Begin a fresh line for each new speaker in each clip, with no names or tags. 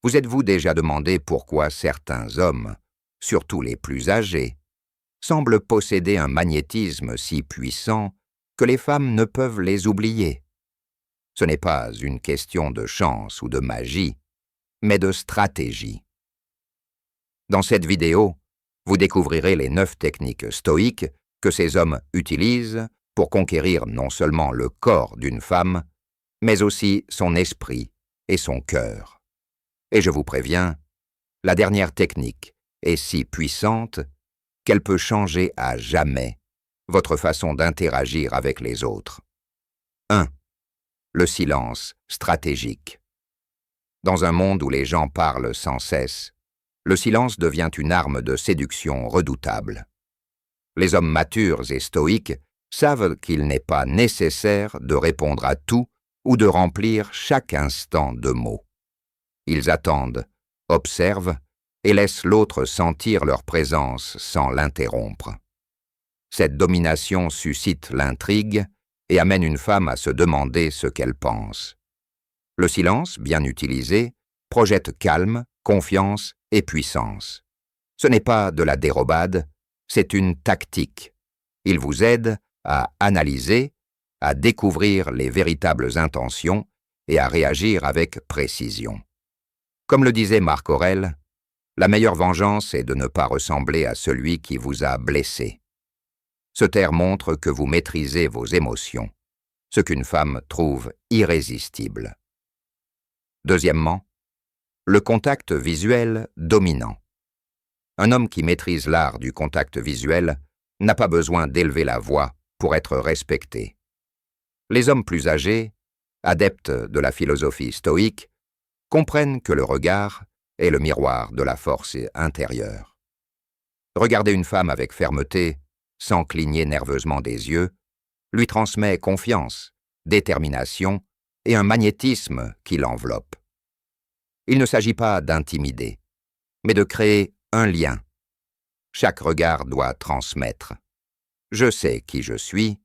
Vous êtes-vous déjà demandé pourquoi certains hommes, surtout les plus âgés, semblent posséder un magnétisme si puissant que les femmes ne peuvent les oublier? Ce n'est pas une question de chance ou de magie, mais de stratégie. Dans cette vidéo, vous découvrirez les 9 techniques stoïques que ces hommes utilisent pour conquérir non seulement le corps d'une femme, mais aussi son esprit et son cœur. Et je vous préviens, la dernière technique est si puissante qu'elle peut changer à jamais votre façon d'interagir avec les autres. 1. Le silence stratégique. Dans un monde où les gens parlent sans cesse, le silence devient une arme de séduction redoutable. Les hommes matures et stoïques savent qu'il n'est pas nécessaire de répondre à tout ou de remplir chaque instant de mots. Ils attendent, observent et laissent l'autre sentir leur présence sans l'interrompre. Cette domination suscite l'intrigue et amène une femme à se demander ce qu'elle pense. Le silence, bien utilisé, projette calme, confiance et puissance. Ce n'est pas de la dérobade, c'est une tactique. Il vous aide à analyser, à découvrir les véritables intentions et à réagir avec précision. Comme le disait Marc Aurèle, la meilleure vengeance est de ne pas ressembler à celui qui vous a blessé. Ce taire montre que vous maîtrisez vos émotions, ce qu'une femme trouve irrésistible. Deuxièmement, le contact visuel dominant. Un homme qui maîtrise l'art du contact visuel n'a pas besoin d'élever la voix pour être respecté. Les hommes plus âgés, adeptes de la philosophie stoïque, comprennent que le regard est le miroir de la force intérieure. Regarder une femme avec fermeté, sans cligner nerveusement des yeux, lui transmet confiance, détermination et un magnétisme qui l'enveloppe. Il ne s'agit pas d'intimider, mais de créer un lien. Chaque regard doit transmettre. Je sais qui je suis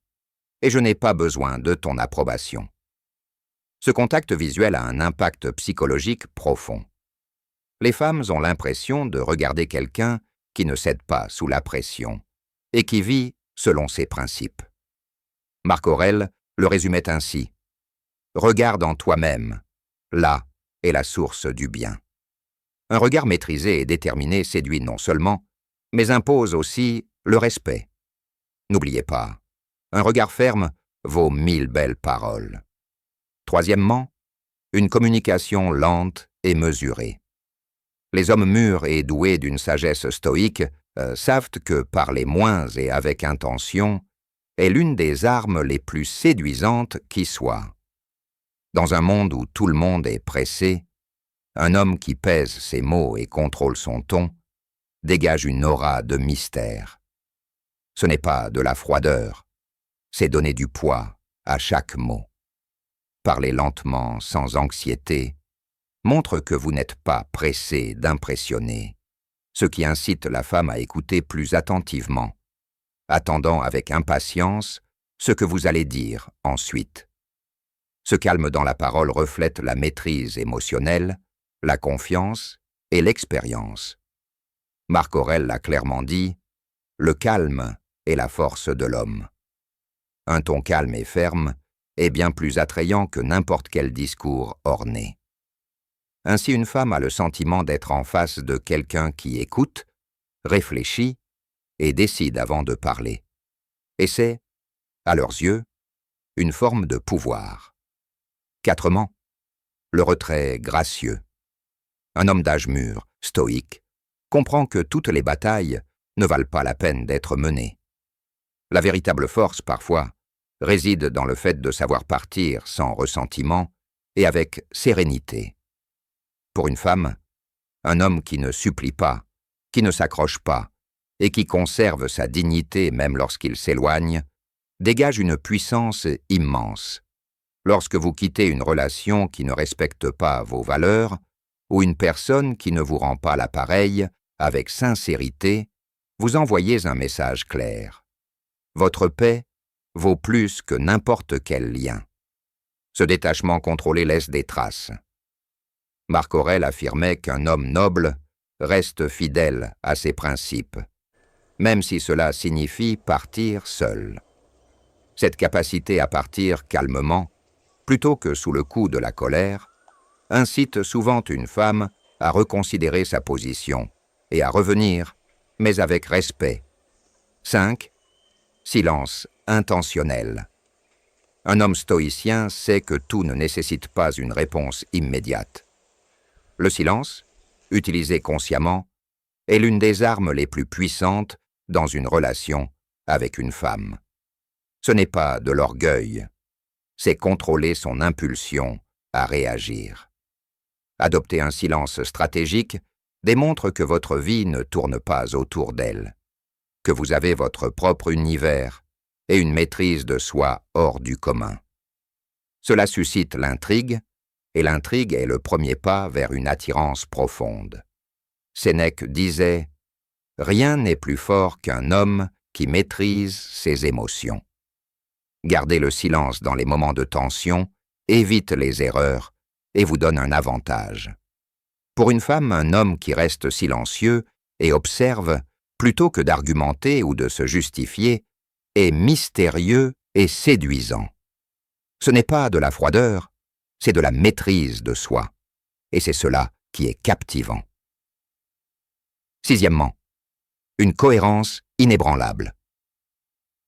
et je n'ai pas besoin de ton approbation. Ce contact visuel a un impact psychologique profond. Les femmes ont l'impression de regarder quelqu'un qui ne cède pas sous la pression et qui vit selon ses principes. Marc Aurèle le résumait ainsi: « Regarde en toi-même, là est la source du bien. » Un regard maîtrisé et déterminé séduit non seulement, mais impose aussi le respect. N'oubliez pas, un regard ferme vaut 1000 belles paroles. Troisièmement, une communication lente et mesurée. Les hommes mûrs et doués d'une sagesse stoïque savent que parler moins et avec intention est l'une des armes les plus séduisantes qui soient. Dans un monde où tout le monde est pressé, un homme qui pèse ses mots et contrôle son ton dégage une aura de mystère. Ce n'est pas de la froideur, c'est donner du poids à chaque mot. Parler lentement, sans anxiété, montre que vous n'êtes pas pressé d'impressionner, ce qui incite la femme à écouter plus attentivement, attendant avec impatience ce que vous allez dire ensuite. Ce calme dans la parole reflète la maîtrise émotionnelle, la confiance et l'expérience. Marc Aurèle l'a clairement dit, « Le calme est la force de l'homme. » Un ton calme et ferme est bien plus attrayant que n'importe quel discours orné. Ainsi, une femme a le sentiment d'être en face de quelqu'un qui écoute, réfléchit et décide avant de parler. Et c'est, à leurs yeux, une forme de pouvoir. Quatrièmement, le retrait gracieux. Un homme d'âge mûr, stoïque, comprend que toutes les batailles ne valent pas la peine d'être menées. La véritable force, parfois, réside dans le fait de savoir partir sans ressentiment et avec sérénité. Pour une femme, un homme qui ne supplie pas, qui ne s'accroche pas et qui conserve sa dignité même lorsqu'il s'éloigne, dégage une puissance immense. Lorsque vous quittez une relation qui ne respecte pas vos valeurs ou une personne qui ne vous rend pas l'appareil avec sincérité, vous envoyez un message clair. Votre paix vaut plus que n'importe quel lien. Ce détachement contrôlé laisse des traces. Marc Aurèle affirmait qu'un homme noble reste fidèle à ses principes, même si cela signifie partir seul. Cette capacité à partir calmement, plutôt que sous le coup de la colère, incite souvent une femme à reconsidérer sa position et à revenir, mais avec respect. 5. Silence intentionnel. Un homme stoïcien sait que tout ne nécessite pas une réponse immédiate. Le silence, utilisé consciemment, est l'une des armes les plus puissantes dans une relation avec une femme. Ce n'est pas de l'orgueil, c'est contrôler son impulsion à réagir. Adopter un silence stratégique démontre que votre vie ne tourne pas autour d'elle, que vous avez votre propre univers et une maîtrise de soi hors du commun. Cela suscite l'intrigue, et l'intrigue est le premier pas vers une attirance profonde. Sénèque disait « Rien n'est plus fort qu'un homme qui maîtrise ses émotions ». Garder le silence dans les moments de tension évite les erreurs et vous donne un avantage. Pour une femme, un homme qui reste silencieux et observe, plutôt que d'argumenter ou de se justifier, est mystérieux et séduisant. Ce n'est pas de la froideur, c'est de la maîtrise de soi, et c'est cela qui est captivant. Sixièmement, une cohérence inébranlable.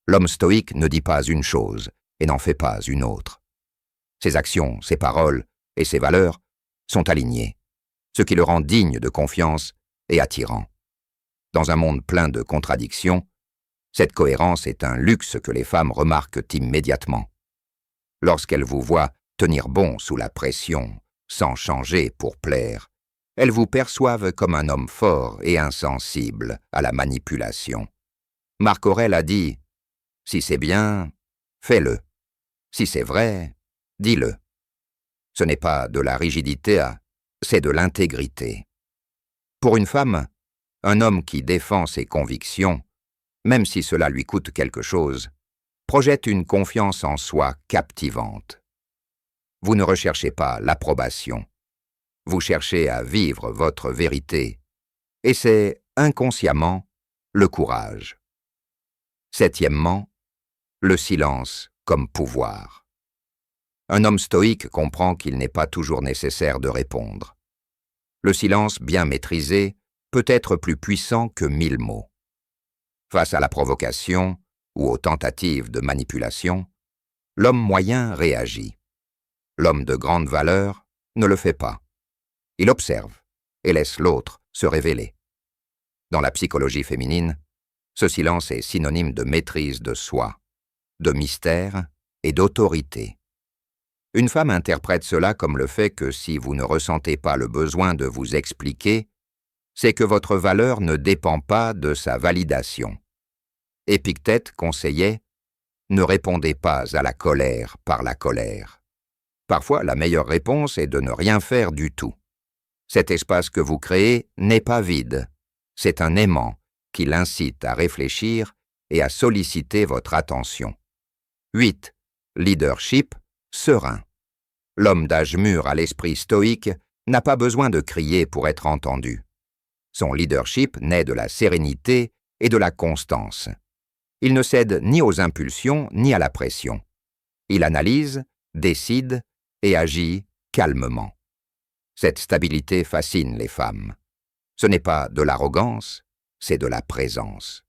L'homme stoïque ne dit pas une chose et n'en fait pas une autre. Ses actions, ses paroles et ses valeurs sont alignées, ce qui le rend digne de confiance et attirant. Dans un monde plein de contradictions, cette cohérence est un luxe que les femmes remarquent immédiatement. Lorsqu'elles vous voient tenir bon sous la pression, sans changer pour plaire, elles vous perçoivent comme un homme fort et insensible à la manipulation. Marc Aurèle a dit « Si c'est bien, fais-le. Si c'est vrai, dis-le. » Ce n'est pas de la rigidité, c'est de l'intégrité. Pour une femme, un homme qui défend ses convictions, même si cela lui coûte quelque chose, projette une confiance en soi captivante. Vous ne recherchez pas l'approbation. Vous cherchez à vivre votre vérité, et c'est, inconsciemment, le courage. Septièmement, le silence comme pouvoir. Un homme stoïque comprend qu'il n'est pas toujours nécessaire de répondre. Le silence bien maîtrisé peut être plus puissant que 1000 mots. Face à la provocation ou aux tentatives de manipulation, l'homme moyen réagit. L'homme de grande valeur ne le fait pas. Il observe et laisse l'autre se révéler. Dans la psychologie féminine, ce silence est synonyme de maîtrise de soi, de mystère et d'autorité. Une femme interprète cela comme le fait que si vous ne ressentez pas le besoin de vous expliquer, c'est que votre valeur ne dépend pas de sa validation. Épictète conseillait « Ne répondez pas à la colère par la colère ». Parfois, la meilleure réponse est de ne rien faire du tout. Cet espace que vous créez n'est pas vide, c'est un aimant qui l'incite à réfléchir et à solliciter votre attention. 8. Leadership serein. L'homme d'âge mûr à l'esprit stoïque n'a pas besoin de crier pour être entendu. Son leadership naît de la sérénité et de la constance. Il ne cède ni aux impulsions ni à la pression. Il analyse, décide et agit calmement. Cette stabilité fascine les femmes. Ce n'est pas de l'arrogance, c'est de la présence.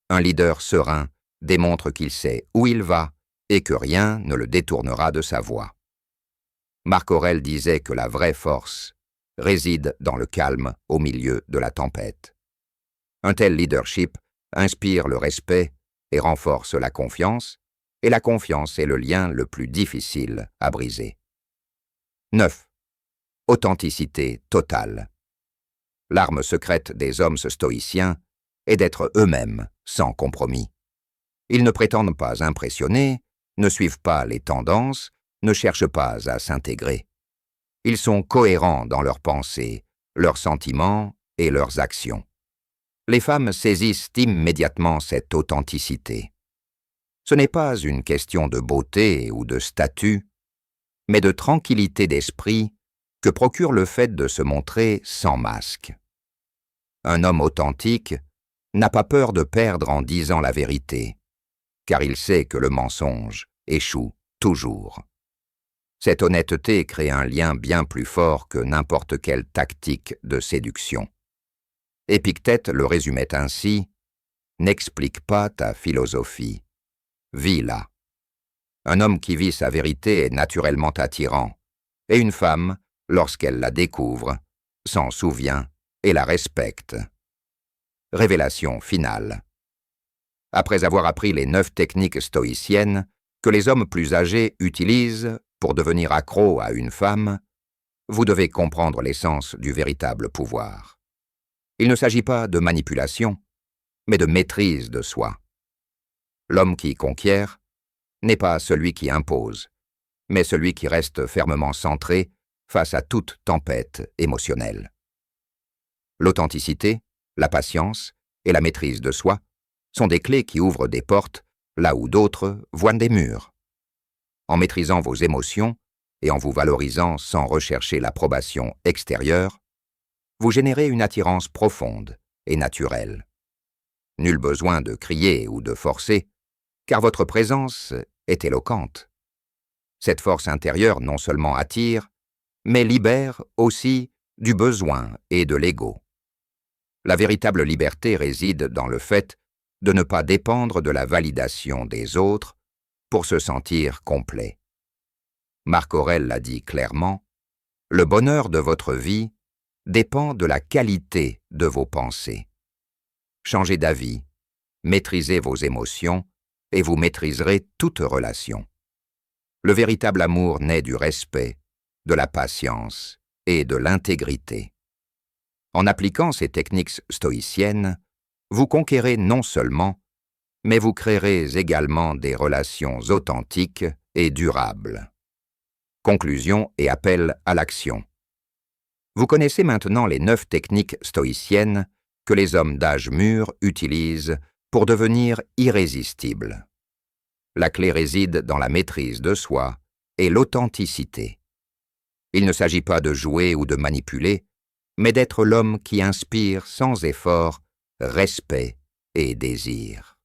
Un leader serein démontre qu'il sait où il va et que rien ne le détournera de sa voie. Marc Aurèle disait que la vraie force réside dans le calme au milieu de la tempête. Un tel leadership inspire le respect et renforce la confiance, et la confiance est le lien le plus difficile à briser. 9. Authenticité totale. L'arme secrète des hommes stoïciens est d'être eux-mêmes, sans compromis. Ils ne prétendent pas impressionner, ne suivent pas les tendances, ne cherchent pas à s'intégrer. Ils sont cohérents dans leurs pensées, leurs sentiments et leurs actions. Les femmes saisissent immédiatement cette authenticité. Ce n'est pas une question de beauté ou de statut, mais de tranquillité d'esprit que procure le fait de se montrer sans masque. Un homme authentique n'a pas peur de perdre en disant la vérité, car il sait que le mensonge échoue toujours. Cette honnêteté crée un lien bien plus fort que n'importe quelle tactique de séduction. Épictète le résumait ainsi: « N'explique pas ta philosophie, vis-la. » Un homme qui vit sa vérité est naturellement attirant, et une femme, lorsqu'elle la découvre, s'en souvient et la respecte. Révélation finale. Après avoir appris les 9 techniques stoïciennes que les hommes plus âgés utilisent pour devenir accros à une femme, vous devez comprendre l'essence du véritable pouvoir. Il ne s'agit pas de manipulation, mais de maîtrise de soi. L'homme qui conquiert n'est pas celui qui impose, mais celui qui reste fermement centré face à toute tempête émotionnelle. L'authenticité, la patience et la maîtrise de soi sont des clés qui ouvrent des portes là où d'autres voient des murs. En maîtrisant vos émotions et en vous valorisant sans rechercher l'approbation extérieure, vous générez une attirance profonde et naturelle. Nul besoin de crier ou de forcer, car votre présence est éloquente. Cette force intérieure non seulement attire, mais libère aussi du besoin et de l'ego. La véritable liberté réside dans le fait de ne pas dépendre de la validation des autres pour se sentir complet. Marc Aurèle l'a dit clairement, « Le bonheur de votre vie dépend de la qualité de vos pensées. » Changez d'avis, maîtrisez vos émotions et vous maîtriserez toute relation. Le véritable amour naît du respect, de la patience et de l'intégrité. En appliquant ces techniques stoïciennes, vous conquérez non seulement, mais vous créerez également des relations authentiques et durables. Conclusion et appel à l'action. Vous connaissez maintenant les 9 techniques stoïciennes que les hommes d'âge mûr utilisent pour devenir irrésistibles. La clé réside dans la maîtrise de soi et l'authenticité. Il ne s'agit pas de jouer ou de manipuler, mais d'être l'homme qui inspire sans effort respect et désir.